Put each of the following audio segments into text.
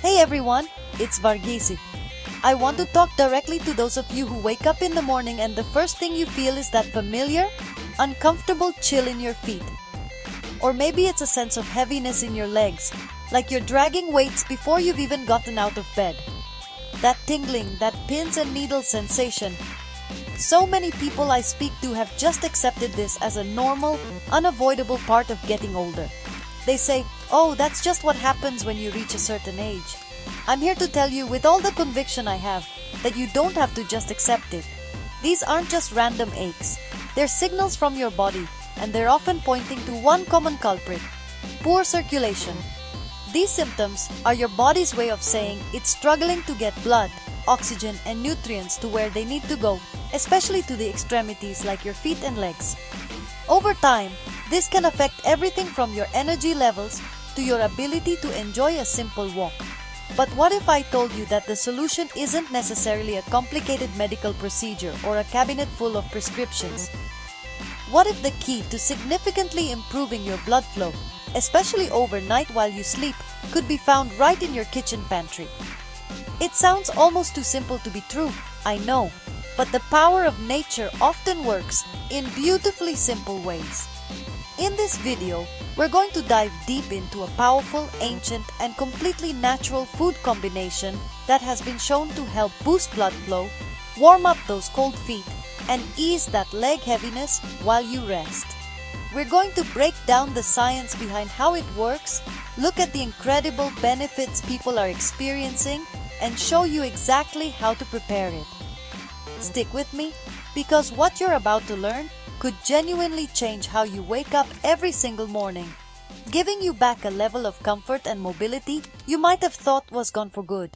Hey everyone, it's Varghese. I want to talk directly to those of you who wake up in the morning and the first thing you feel is that familiar, uncomfortable chill in your feet. Or maybe it's a sense of heaviness in your legs, like you're dragging weights before you've even gotten out of bed. That tingling, that pins and needles sensation. So many people I speak to have just accepted this as a normal, unavoidable part of getting older. They say, "Oh, that's just what happens when you reach a certain age." I'm here to tell you with all the conviction I have that you don't have to just accept it. These aren't just random aches. They're signals from your body, and they're often pointing to one common culprit: poor circulation. These symptoms are your body's way of saying it's struggling to get blood, oxygen, and nutrients to where they need to go, especially to the extremities like your feet and legs. Over time, this can affect everything from your energy levels to your ability to enjoy a simple walk. But what if I told you that the solution isn't necessarily a complicated medical procedure or a cabinet full of prescriptions? What if the key to significantly improving your blood flow, especially overnight while you sleep, could be found right in your kitchen pantry? It sounds almost too simple to be true, I know, but the power of nature often works in beautifully simple ways. In this video, we're going to dive deep into a powerful, ancient, and completely natural food combination that has been shown to help boost blood flow, warm up those cold feet, and ease that leg heaviness while you rest. We're going to break down the science behind how it works, look at the incredible benefits people are experiencing, and show you exactly how to prepare it. Stick with me, because what you're about to learn could genuinely change how you wake up every single morning, giving you back a level of comfort and mobility you might have thought was gone for good.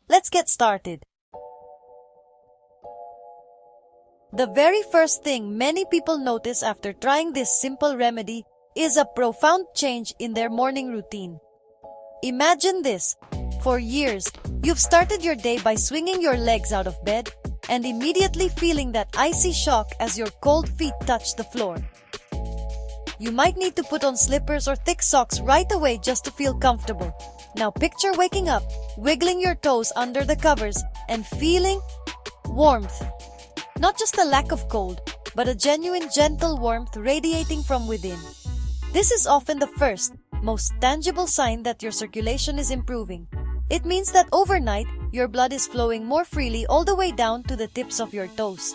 Let's get started. The very first thing many people notice after trying this simple remedy is a profound change in their morning routine. Imagine this. For years, you've started your day by swinging your legs out of bed and immediately feeling that icy shock as your cold feet touch the floor. You might need to put on slippers or thick socks right away just to feel comfortable. Now picture waking up, wiggling your toes under the covers, and feeling warmth. Not just a lack of cold, but a genuine gentle warmth radiating from within. This is often the first, most tangible sign that your circulation is improving. It means that overnight, your blood is flowing more freely all the way down to the tips of your toes.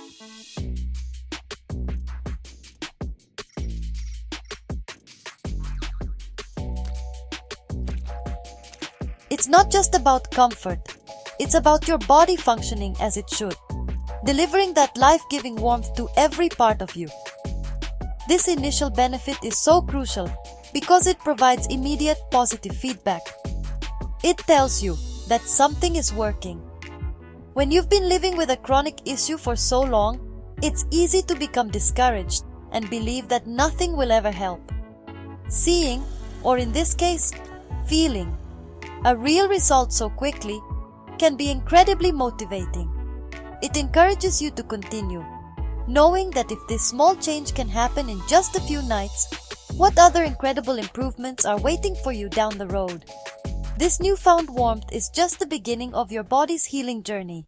It's not just about comfort. It's about your body functioning as it should, delivering that life-giving warmth to every part of you. This initial benefit is so crucial because it provides immediate positive feedback. It tells you that something is working. When you've been living with a chronic issue for so long, it's easy to become discouraged and believe that nothing will ever help. Seeing, or in this case, feeling, a real result so quickly can be incredibly motivating. It encourages you to continue, knowing that if this small change can happen in just a few nights, what other incredible improvements are waiting for you down the road? This newfound warmth is just the beginning of your body's healing journey.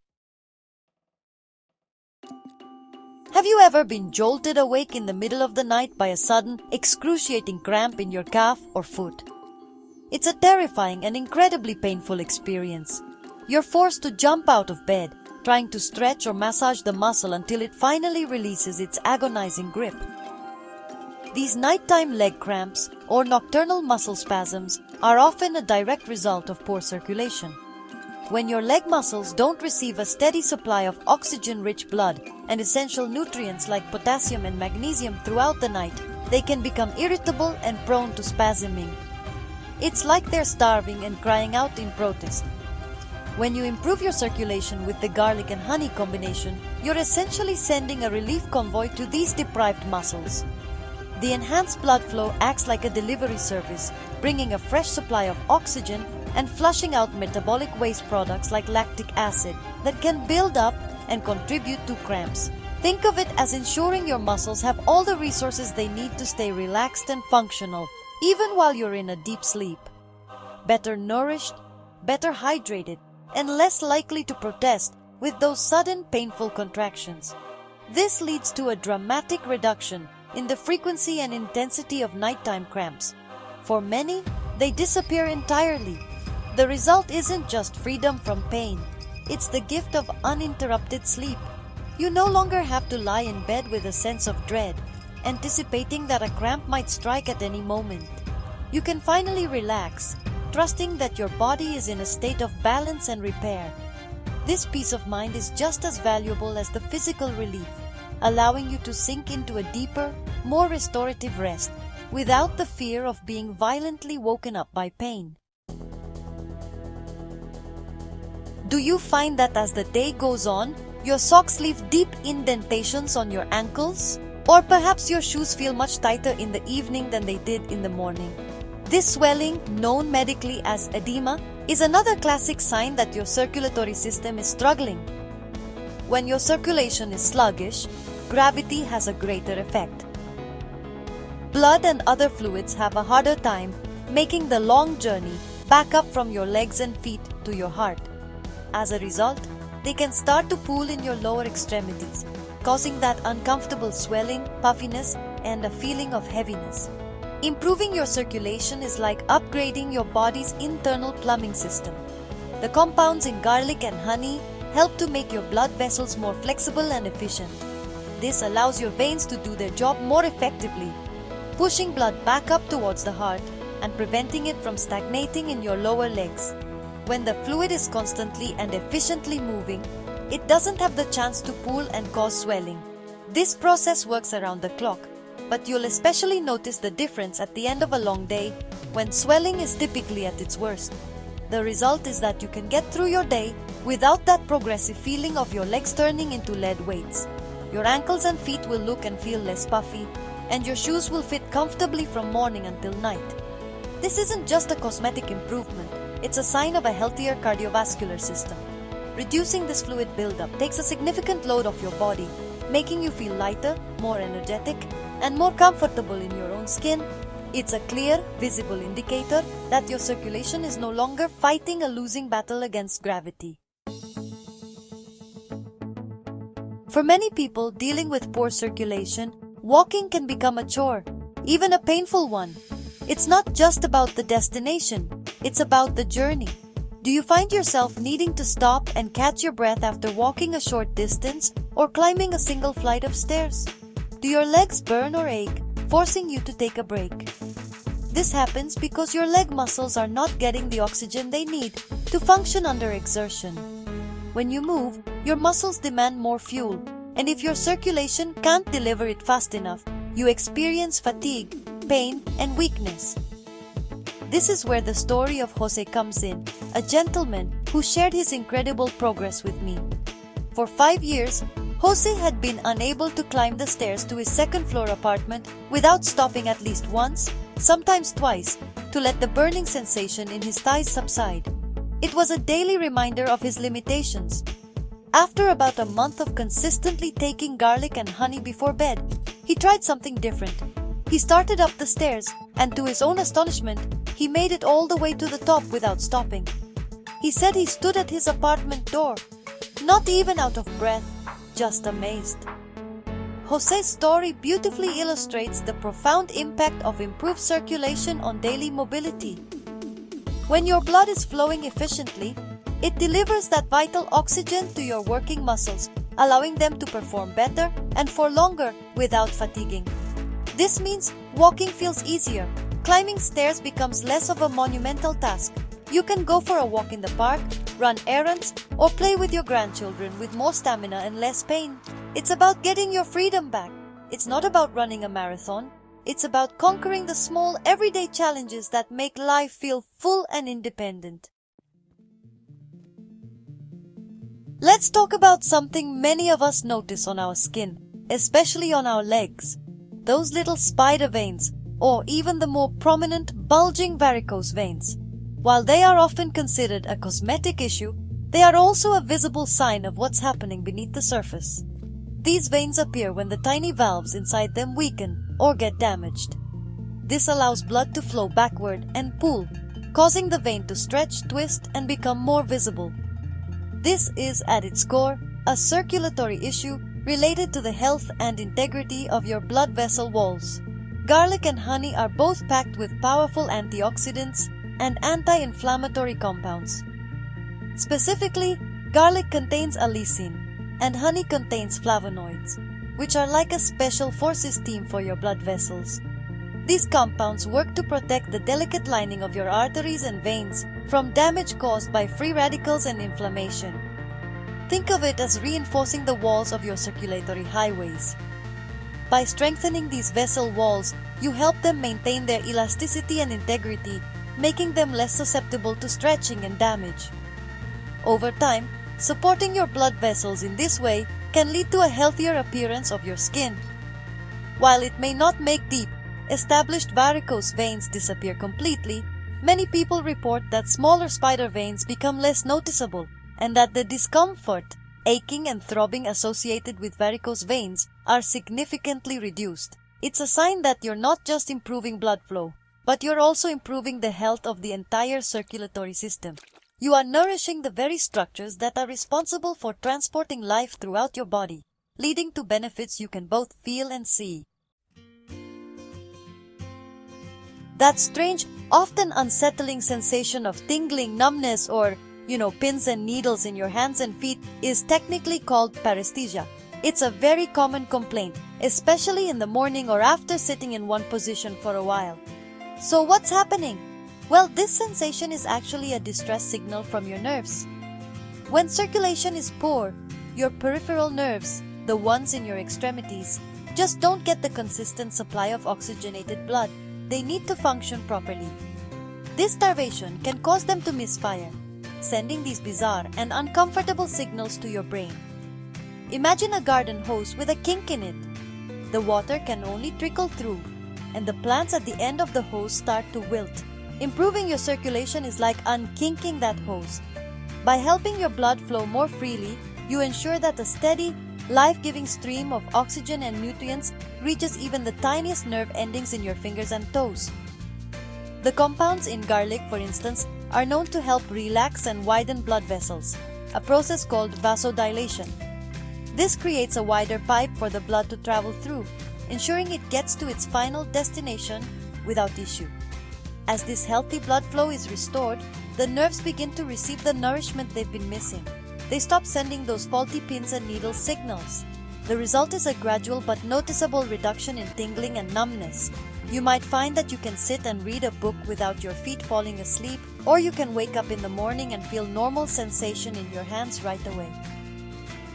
Have you ever been jolted awake in the middle of the night by a sudden, excruciating cramp in your calf or foot? It's a terrifying and incredibly painful experience. You're forced to jump out of bed, trying to stretch or massage the muscle until it finally releases its agonizing grip. These nighttime leg cramps or nocturnal muscle spasms are often a direct result of poor circulation. When your leg muscles don't receive a steady supply of oxygen-rich blood and essential nutrients like potassium and magnesium throughout the night, they can become irritable and prone to spasming. It's like they're starving and crying out in protest. When you improve your circulation with the garlic and honey combination, you're essentially sending a relief convoy to these deprived muscles. The enhanced blood flow acts like a delivery service, bringing a fresh supply of oxygen and flushing out metabolic waste products like lactic acid that can build up and contribute to cramps. Think of it as ensuring your muscles have all the resources they need to stay relaxed and functional, even while you're in a deep sleep. Better nourished, better hydrated, and less likely to protest with those sudden painful contractions. This leads to a dramatic reduction in the frequency and intensity of nighttime cramps. For many, they disappear entirely. The result isn't just freedom from pain, it's the gift of uninterrupted sleep. You no longer have to lie in bed with a sense of dread, anticipating that a cramp might strike at any moment. You can finally relax, trusting that your body is in a state of balance and repair. This peace of mind is just as valuable as the physical relief, allowing you to sink into a deeper, more restorative rest without the fear of being violently woken up by pain. Do you find that as the day goes on, your socks leave deep indentations on your ankles? Or perhaps your shoes feel much tighter in the evening than they did in the morning? This swelling, known medically as edema, is another classic sign that your circulatory system is struggling. When your circulation is sluggish, gravity has a greater effect. Blood and other fluids have a harder time making the long journey back up from your legs and feet to your heart. As a result, they can start to pool in your lower extremities, causing that uncomfortable swelling, puffiness, and a feeling of heaviness. Improving your circulation is like upgrading your body's internal plumbing system. The compounds in garlic and honey help to make your blood vessels more flexible and efficient. This allows your veins to do their job more effectively, pushing blood back up towards the heart and preventing it from stagnating in your lower legs. When the fluid is constantly and efficiently moving, it doesn't have the chance to pool and cause swelling. This process works around the clock, but you'll especially notice the difference at the end of a long day when swelling is typically at its worst. The result is that you can get through your day without that progressive feeling of your legs turning into lead weights. Your ankles and feet will look and feel less puffy, and your shoes will fit comfortably from morning until night. This isn't just a cosmetic improvement, it's a sign of a healthier cardiovascular system. Reducing this fluid buildup takes a significant load off your body, making you feel lighter, more energetic, and more comfortable in your own skin. It's a clear, visible indicator that your circulation is no longer fighting a losing battle against gravity. For many people dealing with poor circulation, walking can become a chore, even a painful one. It's not just about the destination, it's about the journey. Do you find yourself needing to stop and catch your breath after walking a short distance or climbing a single flight of stairs? Do your legs burn or ache, forcing you to take a break? This happens because your leg muscles are not getting the oxygen they need to function under exertion. When you move, your muscles demand more fuel, and if your circulation can't deliver it fast enough, you experience fatigue, pain, and weakness. This is where the story of Jose comes in, a gentleman who shared his incredible progress with me. For 5 years, Jose had been unable to climb the stairs to his second-floor apartment without stopping at least once, sometimes twice, to let the burning sensation in his thighs subside. It was a daily reminder of his limitations. After about a month of consistently taking garlic and honey before bed, he tried something different. He started up the stairs, and to his own astonishment, he made it all the way to the top without stopping. He said he stood at his apartment door, not even out of breath, just amazed. Jose's story beautifully illustrates the profound impact of improved circulation on daily mobility. When your blood is flowing efficiently, it delivers that vital oxygen to your working muscles, allowing them to perform better and for longer without fatiguing. This means walking feels easier. Climbing stairs becomes less of a monumental task. You can go for a walk in the park, run errands, or play with your grandchildren with more stamina and less pain. It's about getting your freedom back. It's not about running a marathon. It's about conquering the small, everyday challenges that make life feel full and independent. Let's talk about something many of us notice on our skin, especially on our legs. Those little spider veins, or even the more prominent bulging varicose veins. While they are often considered a cosmetic issue, they are also a visible sign of what's happening beneath the surface. These veins appear when the tiny valves inside them weaken or get damaged. This allows blood to flow backward and pool, causing the vein to stretch, twist, and become more visible. This is, at its core, a circulatory issue related to the health and integrity of your blood vessel walls. Garlic and honey are both packed with powerful antioxidants and anti-inflammatory compounds. Specifically, garlic contains allicin and honey contains flavonoids, which are like a special forces team for your blood vessels. These compounds work to protect the delicate lining of your arteries and veins from damage caused by free radicals and inflammation. Think of it as reinforcing the walls of your circulatory highways. By strengthening these vessel walls, you help them maintain their elasticity and integrity, making them less susceptible to stretching and damage. Over time, supporting your blood vessels in this way can lead to a healthier appearance of your skin. While it may not make deep, established varicose veins disappear completely, many people report that smaller spider veins become less noticeable and that the discomfort, aching and throbbing associated with varicose veins are significantly reduced. It's a sign that you're not just improving blood flow, but you're also improving the health of the entire circulatory system. You are nourishing the very structures that are responsible for transporting life throughout your body, leading to benefits you can both feel and see. That strange, often unsettling sensation of tingling, numbness, or pins and needles in your hands and feet is technically called paresthesia. It's a very common complaint, especially in the morning or after sitting in one position for a while. So what's happening? Well, this sensation is actually a distress signal from your nerves. When circulation is poor, your peripheral nerves, the ones in your extremities, just don't get the consistent supply of oxygenated blood they need to function properly. This starvation can cause them to misfire, sending these bizarre and uncomfortable signals to your brain. Imagine a garden hose with a kink in it. The water can only trickle through, and the plants at the end of the hose start to wilt. Improving your circulation is like unkinking that hose. By helping your blood flow more freely, you ensure that a steady, life-giving stream of oxygen and nutrients reaches even the tiniest nerve endings in your fingers and toes. The compounds in garlic, for instance, are known to help relax and widen blood vessels, a process called vasodilation. This creates a wider pipe for the blood to travel through, ensuring it gets to its final destination without issue. As this healthy blood flow is restored, the nerves begin to receive the nourishment they've been missing. They stop sending those faulty pins and needles signals. The result is a gradual but noticeable reduction in tingling and numbness. You might find that you can sit and read a book without your feet falling asleep, or you can wake up in the morning and feel normal sensation in your hands right away.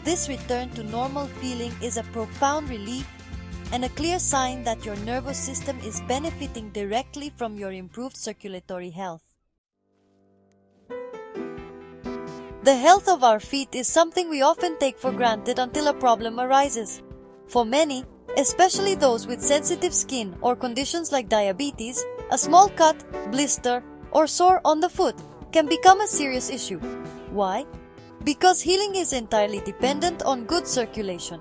This return to normal feeling is a profound relief and a clear sign that your nervous system is benefiting directly from your improved circulatory health. The health of our feet is something we often take for granted until a problem arises. For many, especially those with sensitive skin or conditions like diabetes, a small cut, blister, or sore on the foot can become a serious issue. Why? Because healing is entirely dependent on good circulation.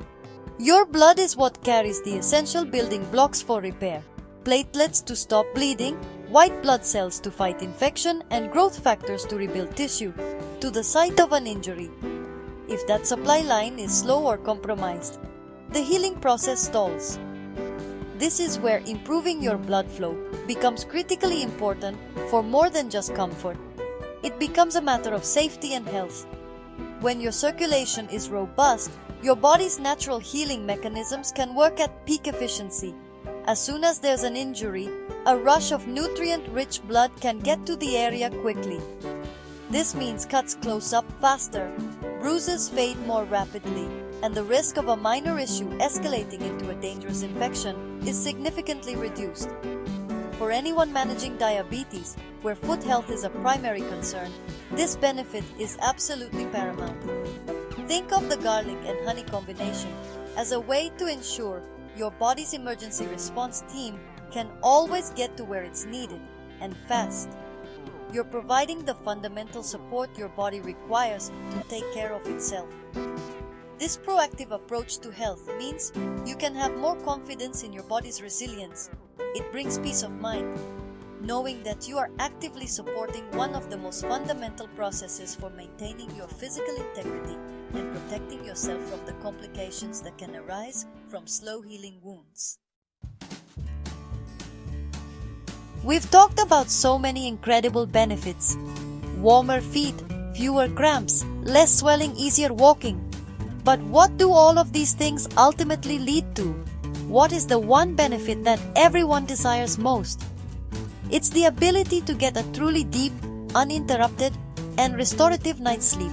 Your blood is what carries the essential building blocks for repair: platelets to stop bleeding, white blood cells to fight infection, and growth factors to rebuild tissue to the site of an injury. If that supply line is slow or compromised, the healing process stalls. This is where improving your blood flow becomes critically important for more than just comfort. It becomes a matter of safety and health. When your circulation is robust, your body's natural healing mechanisms can work at peak efficiency. As soon as there's an injury, a rush of nutrient-rich blood can get to the area quickly. This means cuts close up faster, bruises fade more rapidly, and the risk of a minor issue escalating into a dangerous infection is significantly reduced. For anyone managing diabetes, where foot health is a primary concern, this benefit is absolutely paramount. Think of the garlic and honey combination as a way to ensure your body's emergency response team can always get to where it's needed, and fast. You're providing the fundamental support your body requires to take care of itself. This proactive approach to health means you can have more confidence in your body's resilience. It brings peace of mind. knowing that you are actively supporting one of the most fundamental processes for maintaining your physical integrity and protecting yourself from the complications that can arise from slow-healing wounds. We've talked about so many incredible benefits: warmer feet, fewer cramps, less swelling, easier walking. But what do all of these things ultimately lead to? What is the one benefit that everyone desires most? It's the ability to get a truly deep, uninterrupted, and restorative night's sleep.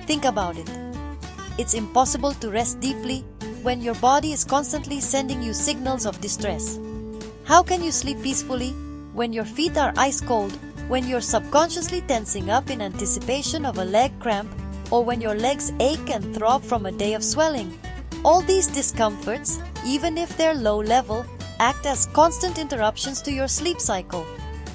Think about it. It's impossible to rest deeply when your body is constantly sending you signals of distress. How can you sleep peacefully when your feet are ice cold, when you're subconsciously tensing up in anticipation of a leg cramp, or when your legs ache and throb from a day of swelling? All these discomforts, even if they're low level, act as constant interruptions to your sleep cycle.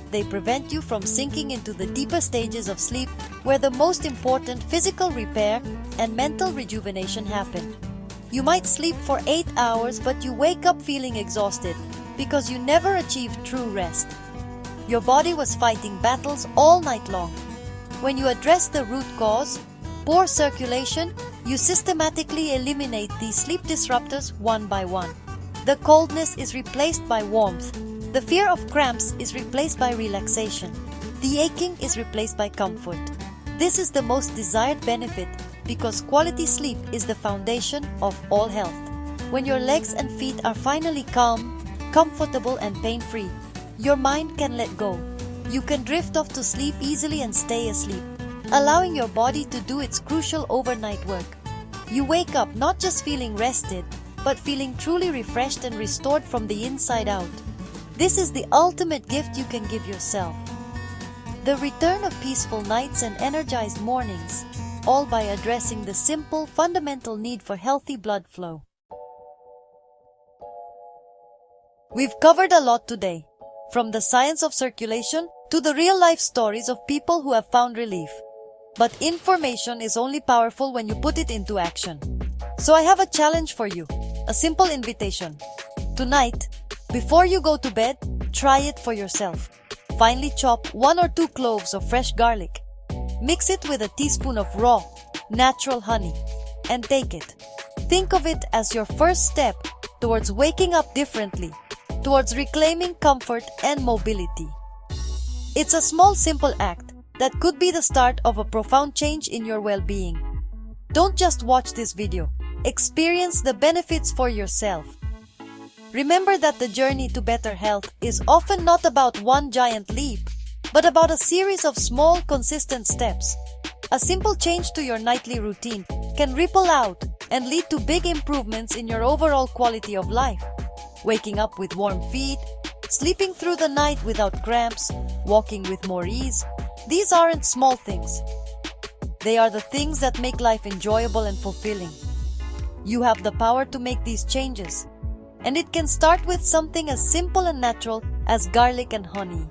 They prevent you from sinking into the deeper stages of sleep where the most important physical repair and mental rejuvenation happen. You might sleep for 8 hours, but you wake up feeling exhausted because you never achieved true rest. Your body was fighting battles all night long. When you address the root cause, poor circulation, you systematically eliminate these sleep disruptors one by one. The coldness is replaced by warmth. The fear of cramps is replaced by relaxation. The aching is replaced by comfort. This is the most desired benefit because quality sleep is the foundation of all health. When your legs and feet are finally calm, comfortable, and pain-free, your mind can let go. You can drift off to sleep easily and stay asleep, allowing your body to do its crucial overnight work. You wake up not just feeling rested, but feeling truly refreshed and restored from the inside out. This is the ultimate gift you can give yourself. The return of peaceful nights and energized mornings, all by addressing the simple, fundamental need for healthy blood flow. We've covered a lot today, from the science of circulation to the real-life stories of people who have found relief. But information is only powerful when you put it into action. So I have a challenge for you, a simple invitation. Tonight, before you go to bed, try it for yourself. Finely chop 1 or 2 cloves of fresh garlic. Mix it with a teaspoon of raw, natural honey, and take it. Think of it as your first step towards waking up differently, towards reclaiming comfort and mobility. It's a small, simple act that could be the start of a profound change in your well-being. Don't just watch this video. Experience the benefits for yourself. Remember that the journey to better health is often not about one giant leap, but about a series of small, consistent steps. A simple change to your nightly routine can ripple out and lead to big improvements in your overall quality of life. Waking up with warm feet, sleeping through the night without cramps, walking with more ease. These aren't small things. They are the things that make life enjoyable and fulfilling. You have the power to make these changes. And it can start with something as simple and natural as garlic and honey.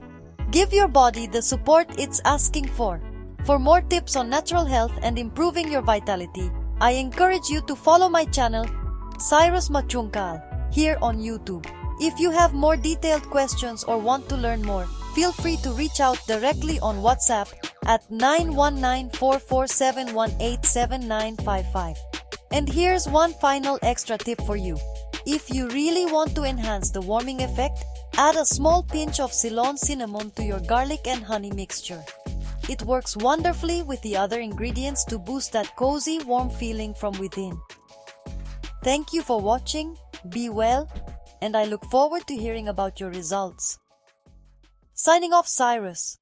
Give your body the support it's asking for. For more tips on natural health and improving your vitality, I encourage you to follow my channel, Cyrus Machungkal, here on YouTube. If you have more detailed questions or want to learn more, feel free to reach out directly on WhatsApp at 919-447-187955. And here's one final extra tip for you. If you really want to enhance the warming effect, add a small pinch of Ceylon cinnamon to your garlic and honey mixture. It works wonderfully with the other ingredients to boost that cozy, warm feeling from within. Thank you for watching, be well, and I look forward to hearing about your results. Signing off, Cyrus.